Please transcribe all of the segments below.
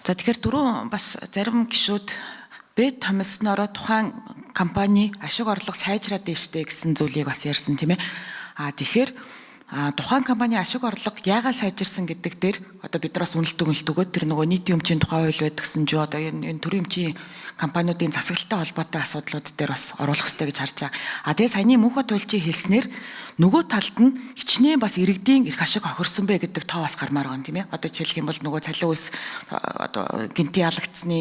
За тэгэхээр дөрөв бас зарим гишүүд бэд томилснороо тухайн компани ашиг орлого сайжраад байна штэ гэсэн зүйлийг бас ярьсан тийм ээ. Тэгэхээр тухайн компани ашиг орлого яагаад сайжирсан гэдэг дээр одоо бид нараас үнэлт өгөөд тэр нөгөө нийтийн өмчийн тухай хууль байдгсан ч одоо энэ төрийн өмчийн компаниудын засаглалтай холбоотой асуудлууд дээр бас оруулах хэрэгтэй гэж харж байгаа. Тэгээ саяны мөнхөд туйлчийн хэлснээр нөгөө талд нь хичнээн бас иргэдийн эрх ашиг хохирсон бэ гэдэг тоо бас гармаар байгаа юм тийм ээ. Одоо жишээлх юм бол нөгөө цалин үс одоо гинти ялагдсны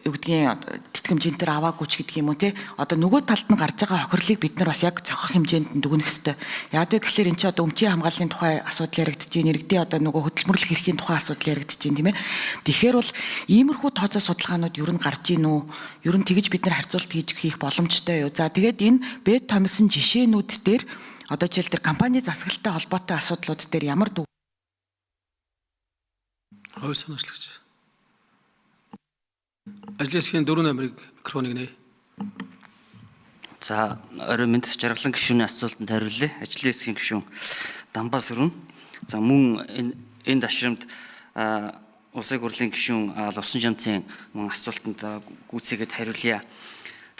өгдгийн тэтгэмжийн дээр аваагүй ч гэдэг юм уу тий. Одоо нөгөө талд нь гарч байгаа хохирлыг бид нар бас яг зохих хэмжээнд дүгнэх ёстой. Яг гэвэл энэ ч одоо өмчийн хамгааллын тухай асуудал яригдж байна. Иргэдийн одоо нөгөө хөдөлмөрлөх эрхийн тухай асуудал яригдж байна тийм ээ. Тэгэхээр бол иймэрхүү тооцоо судалгаанууд ер нь гарч ийн үү? Ер нь тэгж бид нар харьцуулт хийх боломжтой юу? За тэгээд энэ бэд томилсон жишээнүүд дээр одоо жишээл тэр компани засаглалтай холбоотой асуудлууд дээр ямар хууль санаачлагч ажлын хэсгийн 4 номерыг микрофоныг нээ. За орой мэд жаргалан гишүүний асуултанд хариулъя. Ажлын хэсгийн гишүүн Дамбаас өрнө. За мөн энэ дашрамд улсын хурлын гишүүн Лувсан Жамцын мөн асуултанд гүйцээгээд хариулъя.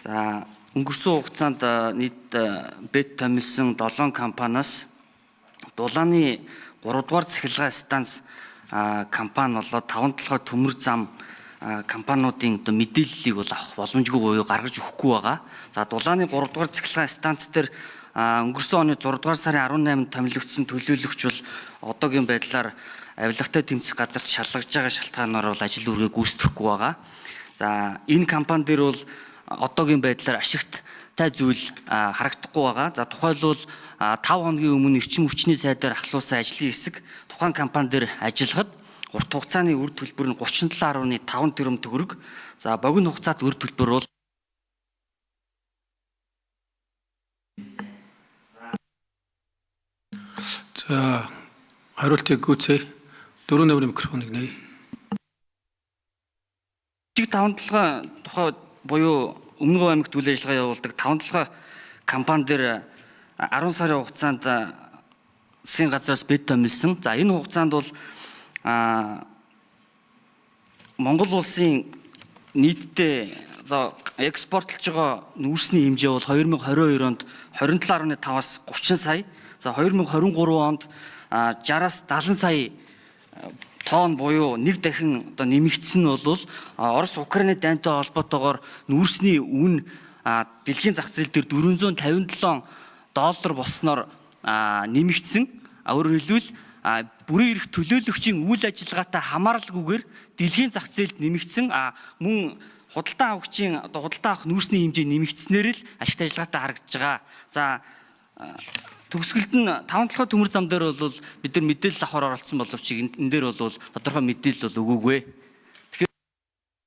За өнгөрсөн хугацаанд нийт бэд томилсон 7 компаниас дулааны 3 дугаар цахилгаан станц компани болоод 5 толгой төмөр зам компаниудын одоо мэдээллийг бол авах боломжгүй буюу гаргаж өгөхгүй байгаа. За дулааны 3 дугаар цахилгаан станц дээр өнгөрсөн оны 6 дугаар сарын 18-нд томилогдсон төлөөлөгч бол одоогийн байдлаар авилгатай тэмцэх газарт шалгаж байгаа шалтгаанаар бол ажил үргээ гүйцэтгэхгүй байгаа. За энэ компани дээр бол одоогийн байдлаар ашигтай зүйл харагдахгүй байгаа. За тухайлбал 5 хоногийн өмнө эрчим хүчний сайдаар ахлуулсан ажлын хэсэг тухайн компани дээр ажиллахад урт хугацааны үр төлбөр нь 37.5 тэрбум төгрөг. За богино хугацаат үр төлбөр бол За хариултыг гүйцээ. 4 номерын микрофоныг нээ. жиг 5 толгой тухай буюу Өмнөг аймагт үйл ажиллагаа явуулдаг 5 толгой компани дээр 10 сарын хугацаанд засгийн газраас бэд томилсон. За энэ хугацаанд бол Монгол улсын нийтдээ одоо экспортлж байгаа нүүрсний хэмжээ бол 2022 онд 27.5-аас 30 сая. За 2023 онд 60-аас 70 сая тонн буюу нэг дахин одоо нэмэгдсэн нь бол Орос Украины дайнтай холбоотойгоор нүүрсний үн дэлхийн зах зээл дээр $457 болсноор нэмэгдсэн. Өөрөөр хэлбэл бүрэн эрх төлөөлөгчийн үйл ажиллагаатай хамааралгүйгээр дэлхийн зах зээлд нэмэгдсэн мөн худалдан авагчийн одоо худалдан авах нүүрсний хэмжээ нэмэгдснээр л ашигтай ажиллагаатай харагдаж байгаа. За төгсгөлд нь 5 толгой төмөр зам дээр бол бид нар мэдээлэл авахар оролцсон боловч энэ дээр бол тодорхой мэдээлэл бол өгөөгүй.